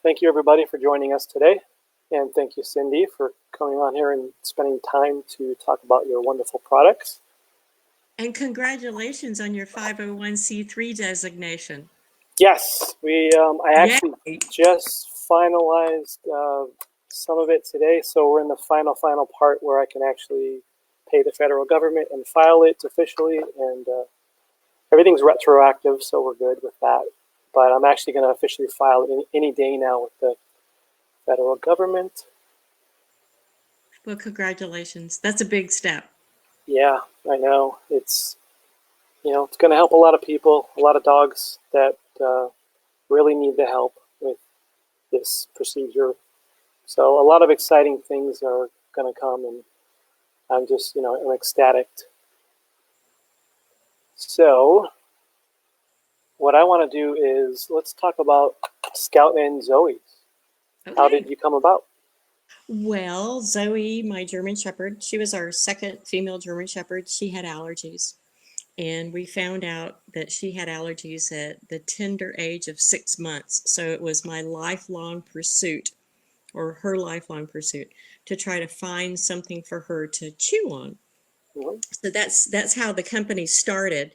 thank you everybody for joining us today. And thank you, Cindy, for coming on here and spending time to talk about your wonderful products. And congratulations on your 501c3 designation. Yes, I actually just finalized some of it today, so we're in the final part where I can actually pay the federal government and file it officially, and everything's retroactive, so we're good with that. But I'm actually going to officially file it any day now with the federal government. Well, congratulations. That's a big step. Yeah, I know. It's going to help a lot of people, a lot of dogs that really need the help with this procedure. So a lot of exciting things are going to come, and I'm just, I'm ecstatic. So what I want to do is let's talk about Scout and Zoe. Okay. How did you come about? Well, Zoe, my German Shepherd, she was our second female German Shepherd. She had allergies. And we found out that she had allergies at the tender age of 6 months. So it was my lifelong pursuit, or her lifelong pursuit, to try to find something for her to chew on. Mm-hmm. So that's how the company started.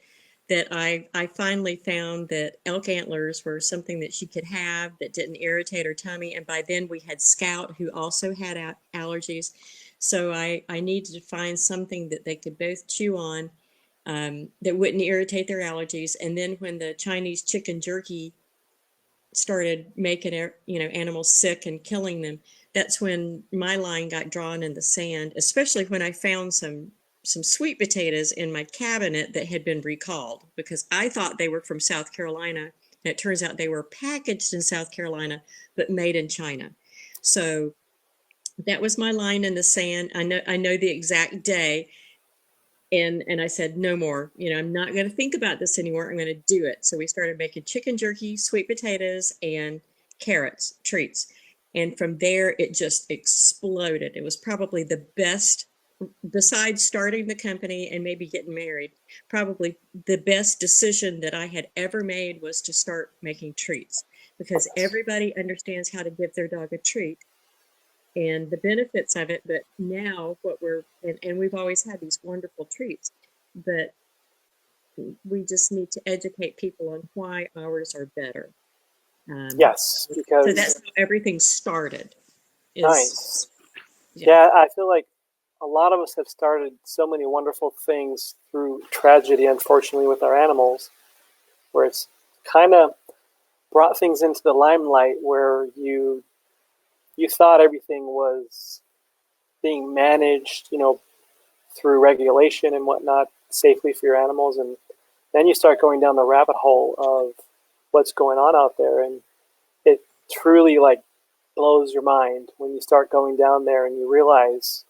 That I finally found that elk antlers were something that she could have that didn't irritate her tummy. And by then we had Scout, who also had allergies. So I needed to find something that they could both chew on that wouldn't irritate their allergies. And then when the Chinese chicken jerky started making animals sick and killing them, that's when my line got drawn in the sand, especially when I found some sweet potatoes in my cabinet that had been recalled because I thought they were from South Carolina, and it turns out they were packaged in South Carolina but made in China. So that was my line in the sand. I know the exact day. And I said, no more, I'm not going to think about this anymore. I'm going to do it. So we started making chicken jerky, sweet potatoes, and carrots, treats. And from there, it just exploded. It was probably the best, besides starting the company and maybe getting married, probably the best decision that I had ever made was to start making treats, because everybody understands how to give their dog a treat and the benefits of it. But now and we've always had these wonderful treats, but we just need to educate people on why ours are better. Yes, because so that's how everything started. Nice. Yeah, I feel like a lot of us have started so many wonderful things through tragedy, unfortunately, with our animals, where it's kind of brought things into the limelight where you thought everything was being managed, through regulation and whatnot, safely for your animals, and then you start going down the rabbit hole of what's going on out there, and it truly blows your mind when you start going down there and you realize,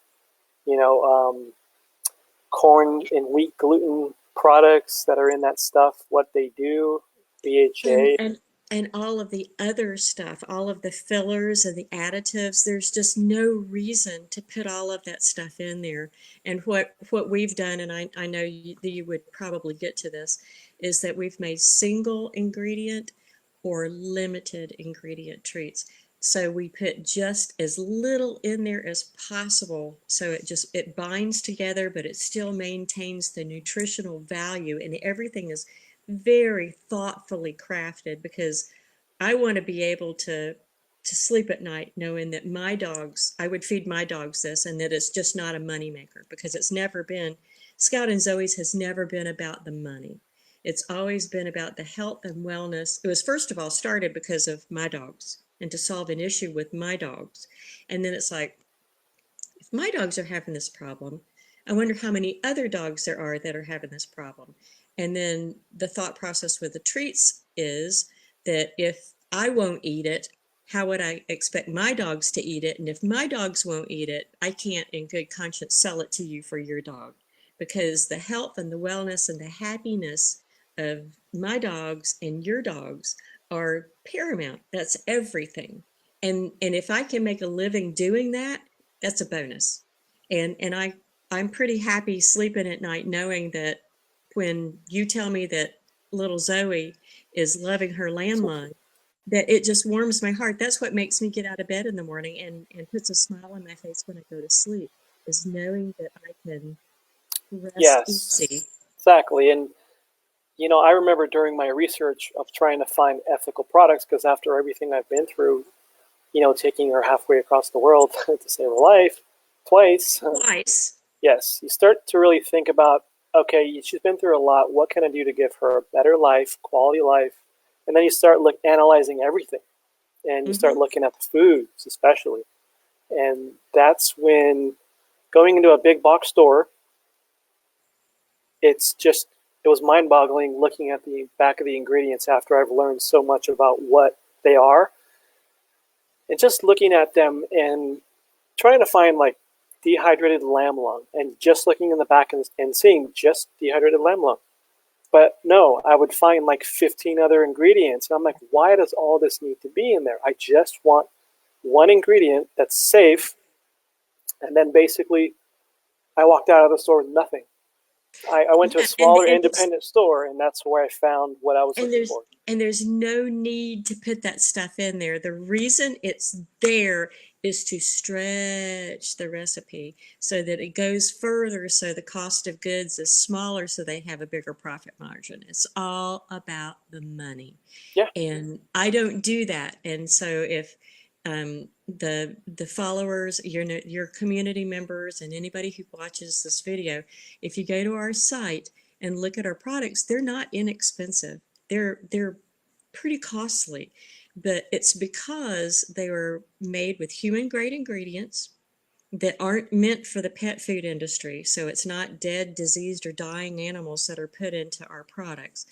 corn and wheat gluten products that are in that stuff, what they do, BHA. And all of the other stuff, all of the fillers and the additives, there's just no reason to put all of that stuff in there. And what we've done, and I know you would probably get to this, is that we've made single ingredient or limited ingredient treats. So we put just as little in there as possible, so it binds together, but it still maintains the nutritional value, and everything is very thoughtfully crafted, because I want to be able to sleep at night knowing that I would feed my dogs this, and that it's just not a moneymaker, because it's never been, Scout and Zoe's has never been about the money. It's always been about the health and wellness. It was first of all started because of my dogs and to solve an issue with my dogs. And then it's like, if my dogs are having this problem, I wonder how many other dogs there are that are having this problem. And then the thought process with the treats is that if I won't eat it, how would I expect my dogs to eat it? And if my dogs won't eat it, I can't in good conscience sell it to you for your dog, because the health and the wellness and the happiness of my dogs and your dogs are paramount. That's everything. And if I can make a living doing that, that's a bonus. And I'm pretty happy sleeping at night knowing that when you tell me that little Zoe is loving her landline, that it just warms my heart. That's what makes me get out of bed in the morning and puts a smile on my face when I go to sleep, is knowing that I can rest easy. Yes, exactly. And I remember during my research of trying to find ethical products, because after everything I've been through, taking her halfway across the world to save her life twice. Twice. Yes, you start to really think about, okay, she's been through a lot. What can I do to give her a better life, quality life? And then you start analyzing everything, and you start looking at the foods, especially. And that's when going into a big box store, it was mind-boggling looking at the back of the ingredients after I've learned so much about what they are, and just looking at them and trying to find like dehydrated lamb lung, and just looking in the back and seeing just dehydrated lamb lung. But no, I would find like 15 other ingredients, and I'm like, why does all this need to be in there? I just want one ingredient that's safe. And then basically I walked out of the store with nothing. I went to a smaller independent store, and that's where I found what I was looking for. And there's no need to put that stuff in there. The reason it's there is to stretch the recipe so that it goes further, so the cost of goods is smaller, so they have a bigger profit margin. It's all about the money. Yeah. And I don't do that. And so if the followers, your community members, and anybody who watches this video, if you go to our site and look at our products, they're not inexpensive. They're pretty costly, but it's because they were made with human grade ingredients that aren't meant for the pet food industry. So it's not dead, diseased, or dying animals that are put into our products.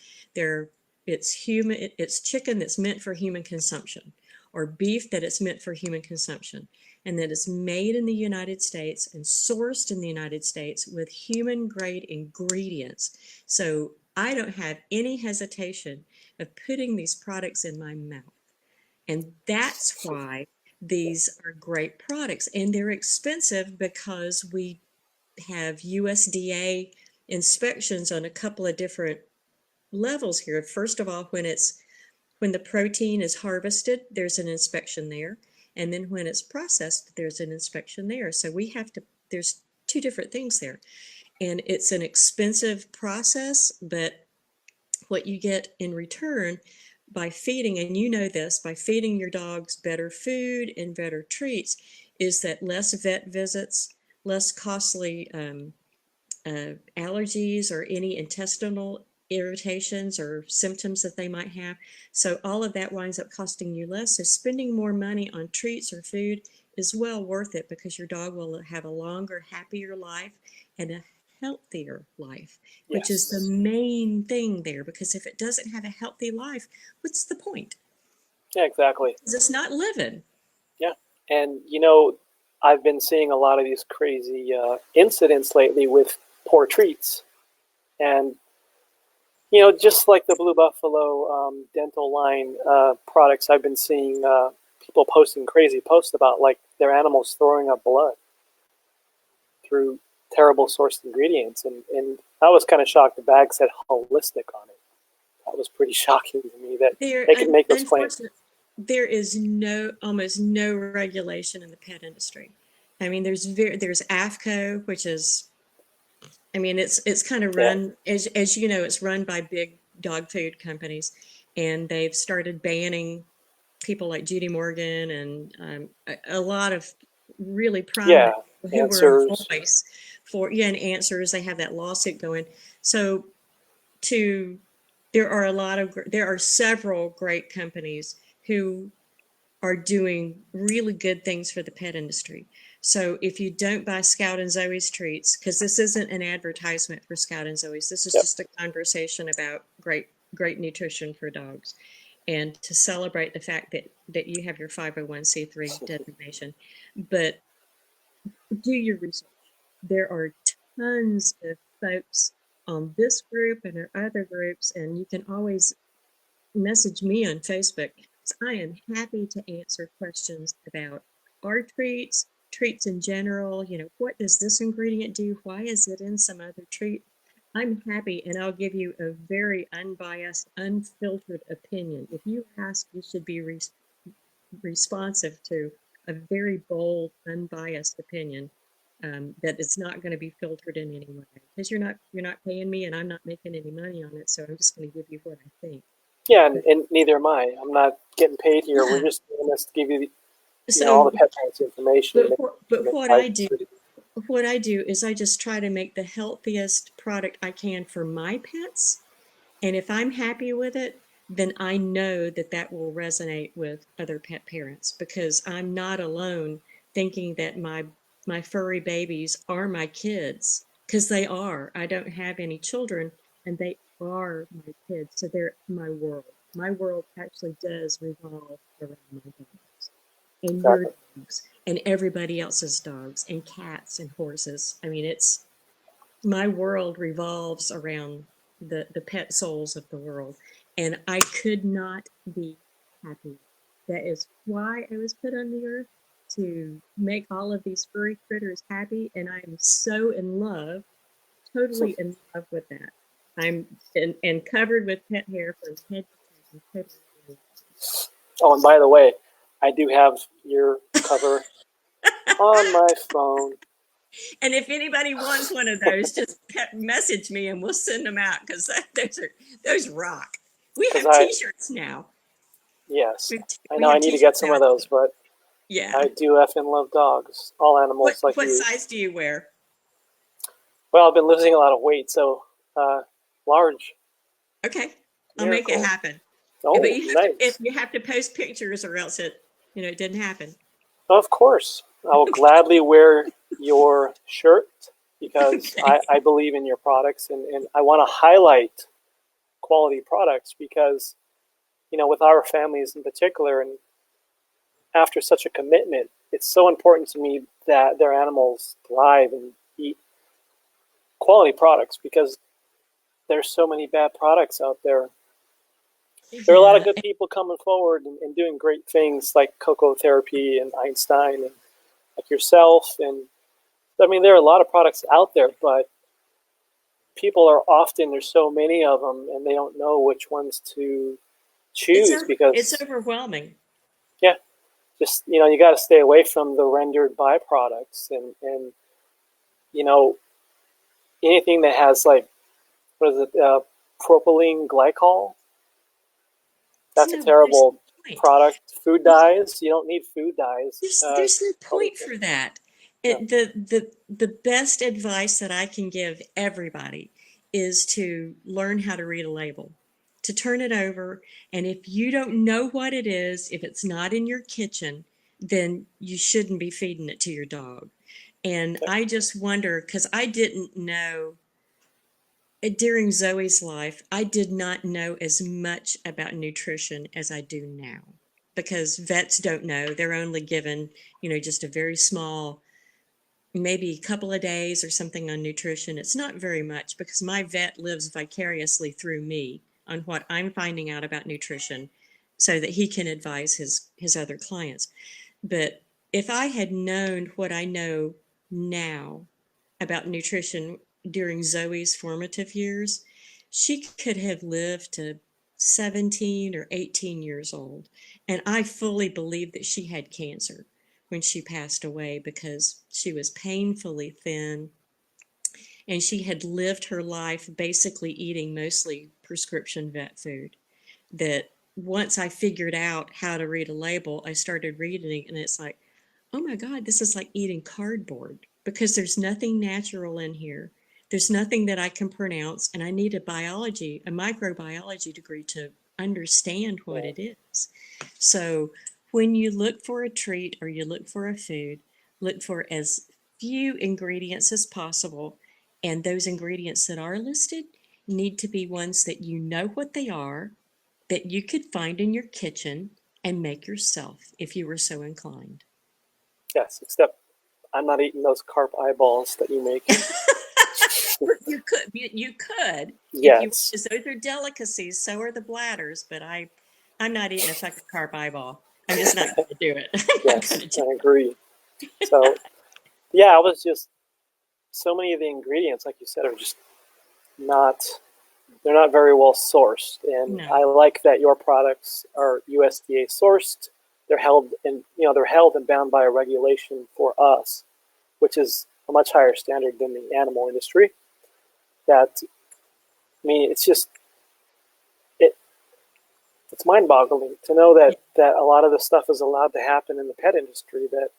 It's chicken that's meant for human consumption, or beef that it's meant for human consumption, and that is made in the United States and sourced in the United States with human grade ingredients. So I don't have any hesitation of putting these products in my mouth. And that's why these are great products. And they're expensive because we have USDA inspections on a couple of different levels here. First of all, when the protein is harvested, there's an inspection there. And then when it's processed, there's an inspection there. So there's two different things there. And it's an expensive process, but what you get in return by feeding, and you know this, by feeding your dogs better food and better treats, is that less vet visits, less costly allergies or any intestinal irritations or symptoms that they might have. So all of that winds up costing you less. So spending more money on treats or food is well worth it, because your dog will have a longer, happier life and a healthier life, which is the main thing there. Because if it doesn't have a healthy life, what's the point? Yeah, exactly. Because it's not living. Yeah. And, I've been seeing a lot of these crazy incidents lately with poor treats. And, just like the Blue Buffalo dental line products, I've been seeing people posting crazy posts about like their animals throwing up blood through terrible sourced ingredients. And I was kind of shocked the bag said holistic on it. That was pretty shocking to me that they could make those claims. There is almost no regulation in the pet industry. I mean, there's AFCO, which is, I mean, it's kind of run, as you know, it's run by big dog food companies, and they've started banning people like Judy Morgan and a lot of really prominent people who were a voice for, and Answers. They have that lawsuit going. So there are several great companies who are doing really good things for the pet industry. So if you don't buy Scout and Zoe's treats, because this isn't an advertisement for Scout and Zoe's, this is just a conversation about great nutrition for dogs, and to celebrate the fact that you have your 501c3 designation. But do your research. There are tons of folks on this group and our other groups, and you can always message me on Facebook. So I am happy to answer questions about our treats in general. What does this ingredient do? Why is it in some other treat? I'm happy, and I'll give you a very unbiased, unfiltered opinion. If you ask, you should be responsive to a very bold, unbiased opinion that is not going to be filtered in any way, because you're not paying me, and I'm not making any money on it. So I'm just going to give you what I think. Yeah, and neither am I. I'm not getting paid here. We're just doing this to give you, all the pet parents information. But what I do is I just try to make the healthiest product I can for my pets. And if I'm happy with it, then I know that that will resonate with other pet parents, because I'm not alone thinking that my furry babies are my kids, because they are. I don't have any children, and they are my kids. So they're my world. My world actually does revolve around my dogs and your dogs and everybody else's dogs and cats and horses. I mean, it's my world revolves around the pet souls of the world, and I could not be happy. That is why I was put on the earth, to make all of these furry critters happy, and I am so in love, totally in love with that. I'm and covered with pet hair from head to toe. Totally. Oh, and by the way, I do have your cover on my phone. And if anybody wants one of those, just message me and we'll send them out, because those rock. We have T-shirts now. Yes, I know I need to get some of those, but yeah, I do effing love dogs. All animals like you. What size do you wear? Well, I've been losing a lot of weight, so large. Okay, I'll make it happen. Oh, but nice. You have to post pictures, or else it didn't happen. Of course, I will gladly wear your shirt, because I believe in your products, and I want to highlight quality products, because with our families in particular, and after such a commitment, it's so important to me that their animals thrive and eat quality products, because there's so many bad products out there. There are a lot of good people coming forward and doing great things, like Cocoa Therapy and Einstein, and like yourself. And I mean, there are a lot of products out there, but people are often, there's so many of them, and they don't know which ones to choose, because it's overwhelming. Yeah, just you got to stay away from the rendered byproducts, and anything that has, like, what is it, propylene glycol. That's a terrible product. Food dyes. You don't need food dyes. There's no point for that. The best advice that I can give everybody is to learn how to read a label, to turn it over. And if you don't know what it is, if it's not in your kitchen, then you shouldn't be feeding it to your dog. And I just wonder, because I didn't know, during Zoe's life, I did not know as much about nutrition as I do now, because vets don't know. They're only given, just a very small, maybe a couple of days or something on nutrition. It's not very much, because my vet lives vicariously through me on what I'm finding out about nutrition, so that he can advise his other clients. But if I had known what I know now about nutrition during Zoe's formative years, she could have lived to 17 or 18 years old. And I fully believe that she had cancer when she passed away, because she was painfully thin, and she had lived her life basically eating mostly prescription vet food. That once I figured out how to read a label, I started reading, and it's like, oh my God, this is like eating cardboard, because there's nothing natural in here. There's nothing that I can pronounce, and I need a microbiology degree to understand what it is. So when you look for a treat or you look for a food, look for as few ingredients as possible, and those ingredients that are listed need to be ones that you know what they are, that you could find in your kitchen and make yourself if you were so inclined. Yes, except I'm not eating those carp eyeballs that you make. You could. Yes. Those are delicacies. So are the bladders. But I'm not eating a fucking carp eyeball. I'm just not going to do it. Yes, I agree. So, yeah, I was just, so many of the ingredients, like you said, are just not they're not very well sourced, and No. I like that your products are USDA sourced. They're held and bound by a regulation for us, which is a much higher standard than the animal industry. That I mean, it it's mind-boggling to know that a lot of this stuff is allowed to happen in the pet industry. That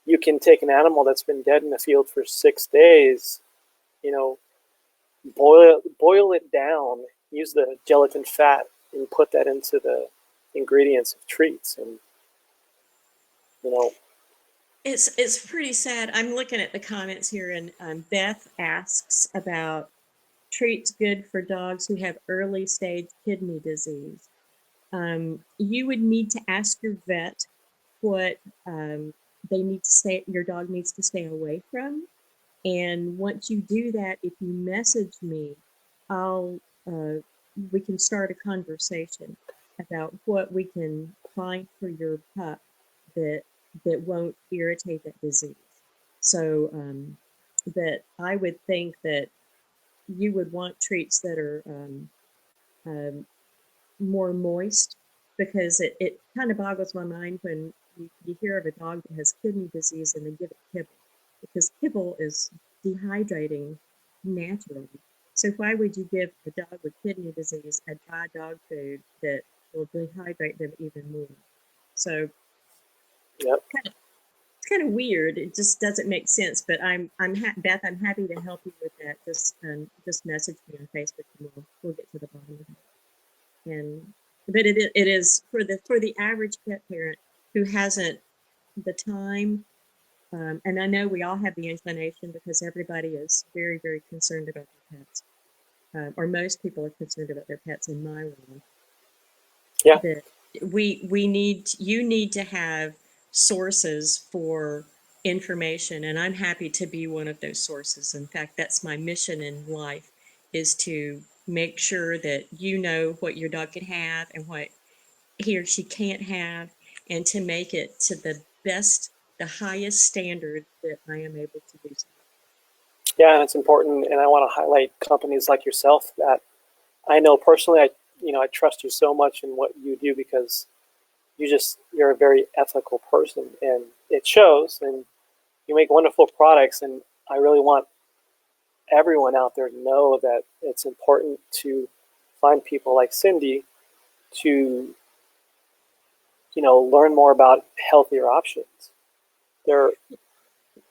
you can take an animal that's been dead in the field for 6 days, you know, boil it down, use the gelatin fat, and put that into the ingredients of treats, and you know, It's pretty sad. I'm looking at the comments here, and Beth asks about treats good for dogs who have early stage kidney disease. You would need to ask your vet what they need to stay. Your dog needs to stay away from. And once you do that, if you message me, I'll we can start a conversation about what we can find for your pup that won't irritate that disease. So that I would think that you would want treats that are um, more moist, because it kind of boggles my mind when you hear of a dog that has kidney disease and they give it kibble, because kibble is dehydrating naturally. So why would you give a dog with kidney disease a dry dog food that will dehydrate them even more? So yep. it's kind of weird. It just doesn't make sense. But Beth. I'm happy to help you with that. Just message me on Facebook, and we'll get to the bottom of it. And but it is for the average pet parent who hasn't the time. And I know we all have the inclination, because everybody is very, very concerned about their pets, or most people are concerned about their pets in my world. Yeah. That you need to have sources for information, and I'm happy to be one of those sources. In fact, that's my mission in life, is to make sure that you know what your dog can have and what he or she can't have, and to make it to the highest standard that I am able to do so. Yeah, and it's important, and I want to highlight companies like yourself that I know personally. I trust you so much in what you do, because you're a very ethical person, and it shows. And you make wonderful products, and I really want everyone out there to know that it's important to find people like Cindy to learn more about healthier options. There,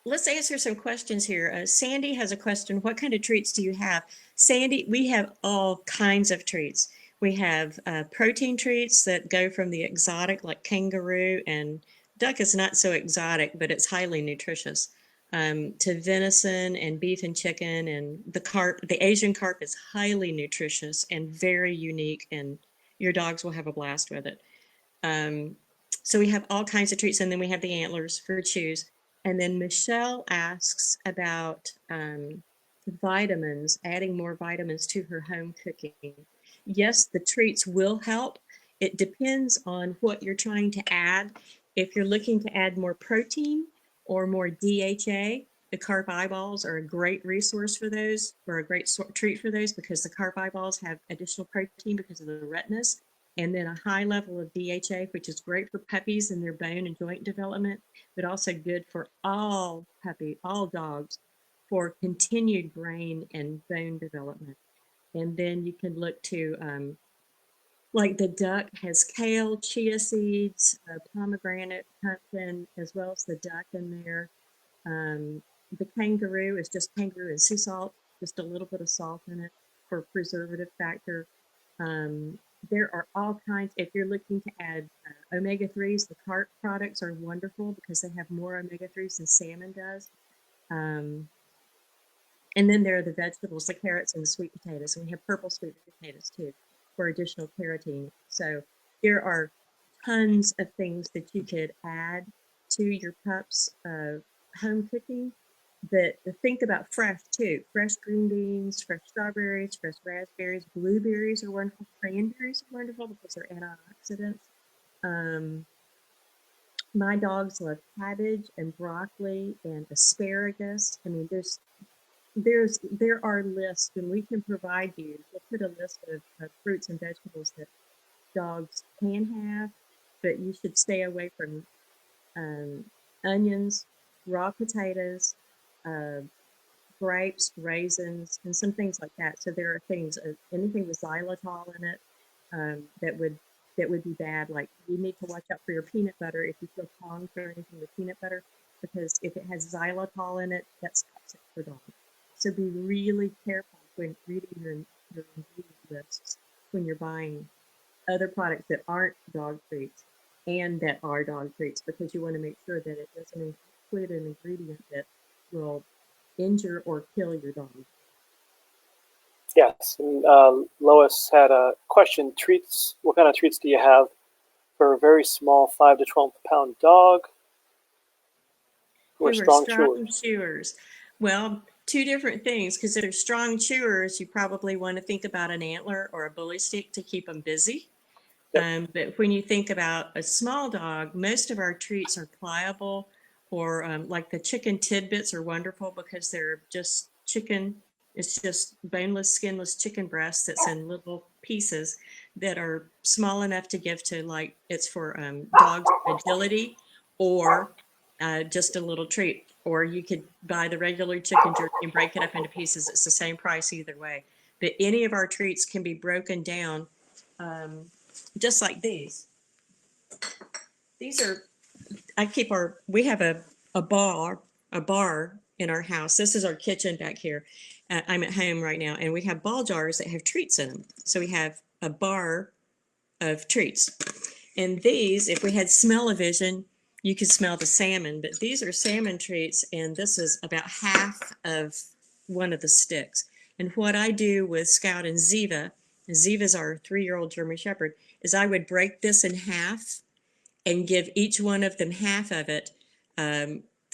Let's answer some questions here. Sandy has a question. What kind of treats do you have? Sandy, we have all kinds of treats. We have protein treats that go from the exotic, like kangaroo, and duck is not so exotic, but it's highly nutritious, to venison and beef and chicken. And the carp, the Asian carp, is highly nutritious and very unique, and your dogs will have a blast with it. Um, so we have all kinds of treats, and then we have the antlers for chews. And then Michelle asks about vitamins, adding more vitamins to her home cooking. Yes, the treats will help. It depends on what you're trying to add. If you're looking to add more protein or more DHA, the carp eyeballs are a great resource for those, or a great treat for those, because the carp eyeballs have additional protein because of the retinas, and then a high level of DHA, which is great for puppies and their bone and joint development, but also good for all dogs, for continued brain and bone development. And then you can look to, like the duck has kale, chia seeds, pomegranate, pumpkin, as well as the duck in there. The kangaroo is just kangaroo and sea salt, just a little bit of salt in it for preservative factor. Um, there are all kinds. If you're looking to add omega-3s, the carp products are wonderful because they have more omega-3s than salmon does. Um, and then there are the vegetables, the carrots and the sweet potatoes. And we have purple sweet potatoes too for additional carotene. So there are tons of things that you could add to your pup's home cooking. That think about fresh too. Fresh green beans, fresh strawberries, fresh raspberries, blueberries are wonderful. Cranberries are wonderful because they're antioxidants. My dogs love cabbage and broccoli and asparagus. I mean, there's there are lists, and we can provide you. We'll put a list of fruits and vegetables that dogs can have, but you should stay away from onions, raw potatoes, uh, grapes, raisins, and some things like that. So there are things, anything with xylitol in it, that would be bad. Like you need to watch out for your peanut butter if you feel ponged or anything with peanut butter, because if it has xylitol in it, that's toxic for dogs. So be really careful when reading your ingredient lists when you're buying other products that aren't dog treats and that are dog treats, because you want to make sure that it doesn't include an ingredient that will injure or kill your dog. Yes, and Lois had a question. Treats. What kind of treats do you have for a very small 5 to 12-pound dog who are strong chewers? Well, two different things, because if they're strong chewers, you probably want to think about an antler or a bully stick to keep them busy. Yep. But when you think about a small dog, most of our treats are pliable, or like the chicken tidbits are wonderful because they're just chicken. It's just boneless, skinless chicken breast that's in little pieces that are small enough to give to, like, it's for dogs' agility, or just a little treat. Or you could buy the regular chicken jerky and break it up into pieces. It's the same price either way. But any of our treats can be broken down, just like these. These are, we have a bar in our house. This is our kitchen back here. I'm at home right now, and we have ball jars that have treats in them. So we have a bar of treats. And these, if we had smell-o-vision, you could smell the salmon, but these are salmon treats, and this is about half of one of the sticks. And what I do with Scout and Ziva's our 3-year-old German Shepherd, is I would break this in half and give each one of them half of it,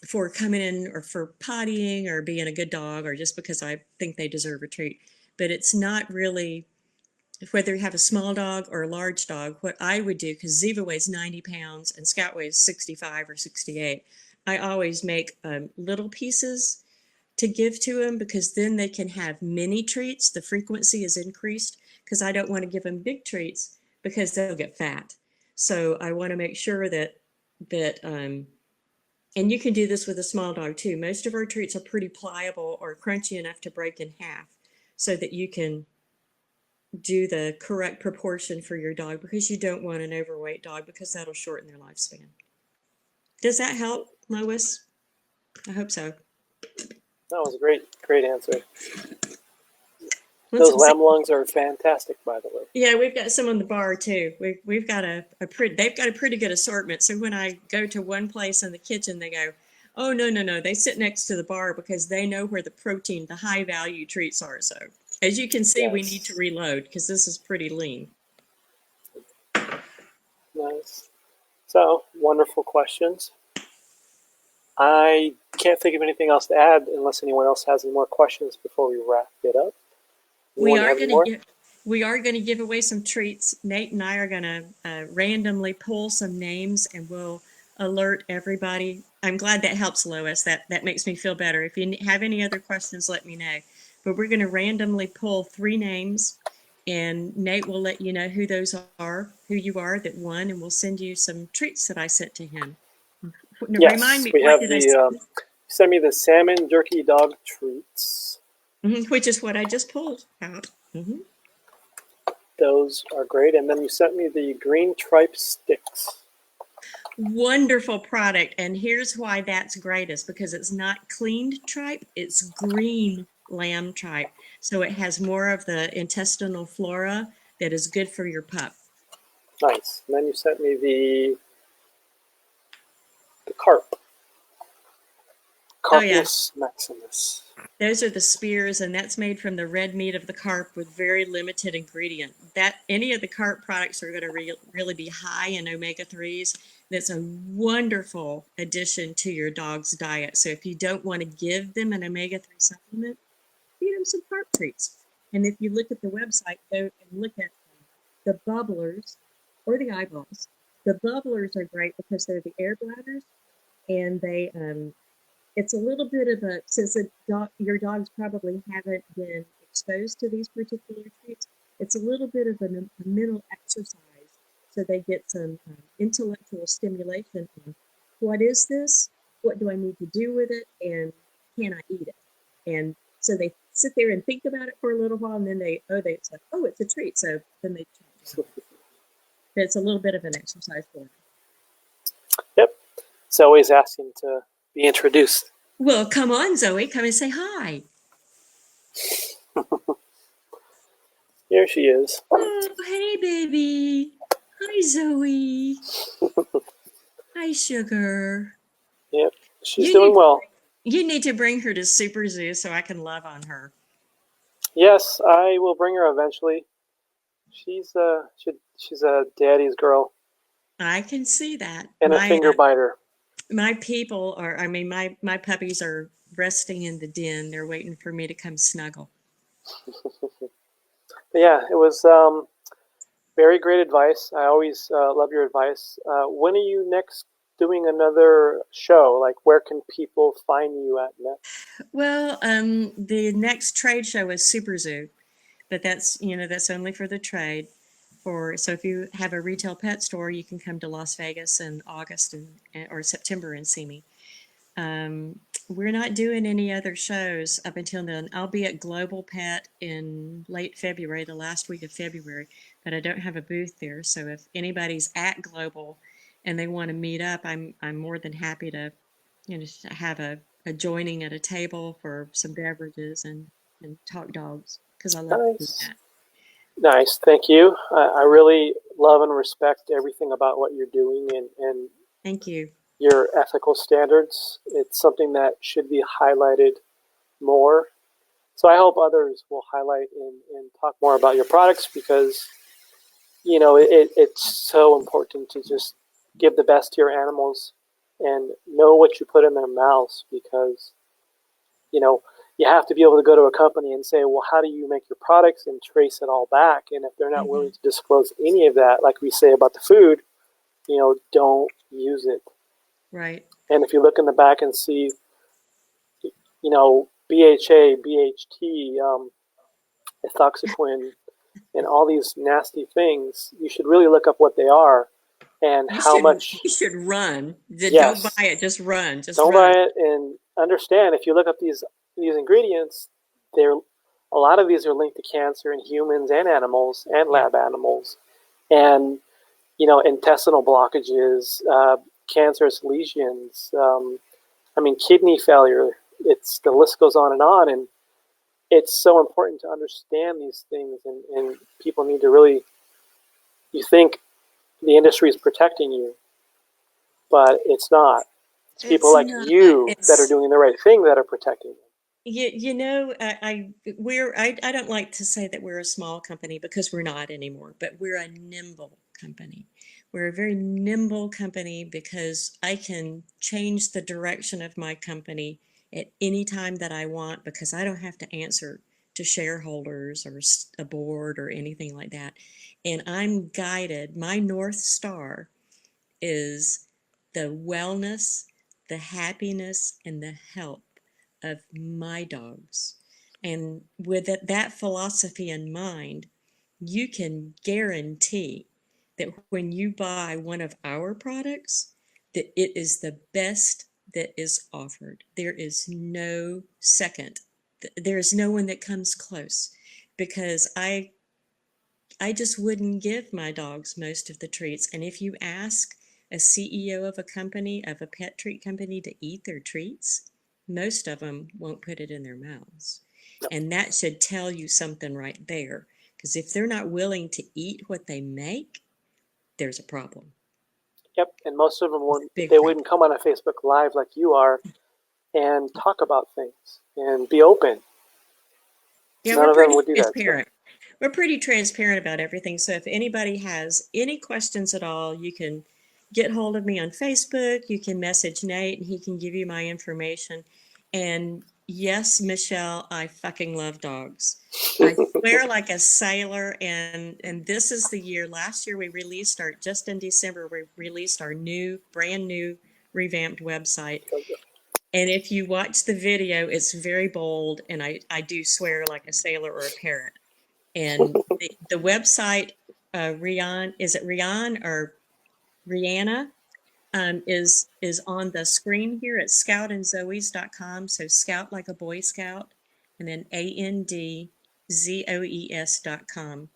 for coming in or for pottying or being a good dog, or just because I think they deserve a treat. But it's not really, whether you have a small dog or a large dog, what I would do, because Ziva weighs 90 pounds and Scout weighs 65 or 68, I always make little pieces to give to them, because then they can have mini treats. The frequency is increased, because I don't want to give them big treats because they'll get fat. So I want to make sure that and you can do this with a small dog too. Most of our treats are pretty pliable or crunchy enough to break in half, so that you can do the correct proportion for your dog, because you don't want an overweight dog, because that'll shorten their lifespan. Does that help, Lois? I hope so. That was a great answer. Those lamb lungs are fantastic, by the way. Yeah, we've got some on the bar too. We've got they've got a pretty good assortment. So when I go to one place in the kitchen, they go, "Oh, no. They sit next to the bar because they know where the protein, the high value treats are." So as you can see, we need to reload because this is pretty lean. Nice. So, wonderful questions. I can't think of anything else to add unless anyone else has any more questions before we wrap it up. We are going to give away some treats. Nate and I are going to randomly pull some names, and we'll alert everybody. I'm glad that helps, Lois. That makes me feel better. If you have any other questions, let me know. But we're going to randomly pull 3 names, and Nate will let you know who you are that won, and we'll send you some treats that I sent to him. Yes, remind me, we have send me the salmon jerky dog treats. Which is what I just pulled out. Those are great. And then you sent me the green tripe sticks. Wonderful product. And here's why that's great, is because it's not cleaned tripe, it's green lamb tripe. So it has more of the intestinal flora that is good for your pup. Nice. And then you sent me the carp. Carpus maximus. Those are the spears, and that's made from the red meat of the carp with very limited ingredient. Any of the carp products are going to really be high in omega-3s. That's a wonderful addition to your dog's diet. So if you don't want to give them an omega-3 supplement, feed them some carp treats. And if you look at the website, go and look at the bubblers or the eyeballs. The bubblers are great because they're the air bladders, and they it's a little bit of a, since your dogs probably haven't been exposed to these particular treats, it's a little bit of a mental exercise so they get some intellectual stimulation on what is this, what do I need to do with it, and can I eat it? And so they sit there and think about it for a little while, and then it's like, oh, it's a treat. So then they chomp down. But it's a little bit of an exercise for them. Yep. Zoe's asking to be introduced. Well, come on, Zoe. Come and say hi. Here she is. Oh, hey, baby. Hi, Zoe. Hi, sugar. Yep. She's doing well. You need to bring her to Super Zoo so I can love on her. Yes, I will bring her eventually. She's a daddy's girl. I can see that. And a finger biter. My people are, I mean, my puppies are resting in the den. They're waiting for me to come snuggle. Yeah, it was very great advice. I always love your advice. When are you next doing another show? Like, where can people find you at next? Well, the next trade show is Super Zoo, but that's only for the trade. So if you have a retail pet store, you can come to Las Vegas in August or September and see me. We're not doing any other shows up until then. I'll be at Global Pet in late February, the last week of February, but I don't have a booth there. So if anybody's at Global and they want to meet up, I'm more than happy to, have a joining at a table for some beverages and talk dogs, because I love doing that. Nice, thank you. I really love and respect everything about what you're doing and thank you. Your ethical standards. It's something that should be highlighted more. So I hope others will highlight and talk more about your products, because it's so important to just give the best to your animals and know what you put in their mouths, because you have to be able to go to a company and say, well, how do you make your products, and trace it all back. And if they're not willing to disclose any of that, like we say about the food, don't use it. Right. And if you look in the back and see, BHA, BHT, Ethoxyquin, and all these nasty things, you should really look up what they are and much. You should run. Yes. Don't buy it. Just run. Don't buy it, and understand, if you look up these ingredients, a lot of these are linked to cancer in humans and animals and lab animals, and intestinal blockages, cancerous lesions, kidney failure. The list goes on, and it's so important to understand these things, and people need to really, you think the industry is protecting you, but it's not. It's people like you that are doing the right thing that are protecting them. I don't like to say that we're a small company, because we're not anymore, but we're a nimble company. We're a very nimble company, because I can change the direction of my company at any time that I want, because I don't have to answer to shareholders or a board or anything like that. And I'm guided. My North Star is the wellness, the happiness, and the health of my dogs. And with that philosophy in mind, you can guarantee that when you buy one of our products, that it is the best that is offered. There is no second. There is no one that comes close, because I just wouldn't give my dogs most of the treats. And if you ask a CEO of a pet treat company, to eat their treats, most of them won't put it in their mouths. And that should tell you something right there, because if they're not willing to eat what they make, there's a problem. Yep, and most of them wouldn't come on a Facebook Live like you are and talk about things and be open. Yeah, none of them would do that. So. We're pretty transparent about everything. So if anybody has any questions at all, you can get hold of me on Facebook. You can message Nate, and he can give you my information. And yes, Michelle, I fucking love dogs. I swear like a sailor. And this is the year. Last year we released just in December, we released our brand new revamped website. And if you watch the video, it's very bold, and I do swear like a sailor or a parrot. And the website, Rian, is it Rian or Rihanna? Is on the screen here at scoutandzoes.com. So Scout like a Boy Scout, and then ANDZOES.com.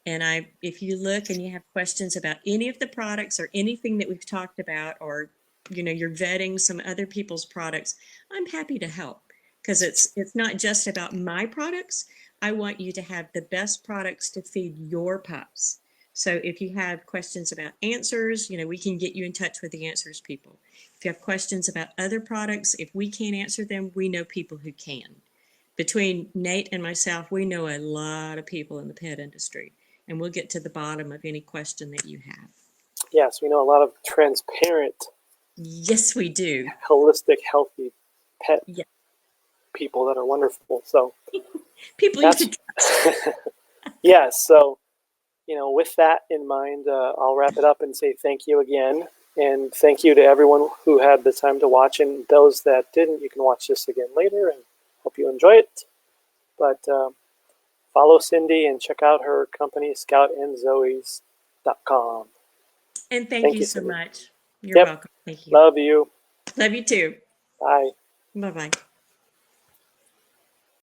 And if you look and you have questions about any of the products or anything that we've talked about, or you're vetting some other people's products, I'm happy to help, because it's not just about my products. I want you to have the best products to feed your pups. So if you have questions about answers, we can get you in touch with the answers people. If you have questions about other products, if we can't answer them, we know people who can. Between Nate and myself, we know a lot of people in the pet industry, and we'll get to the bottom of any question that you have. Yes, we know a lot of transparent. Yes, we do. Holistic, healthy pet Yeah. people that are wonderful. So people you could trust. Yeah, so with that in mind, I'll wrap it up and say thank you again, and thank you to everyone who had the time to watch, and those that didn't, you can watch this again later, and hope you enjoy it. But follow Cindy and check out her company, scoutandzoes.com. And thank you so much. You're Yep. welcome. Thank you. Love you. Love you too. Bye. Bye-bye.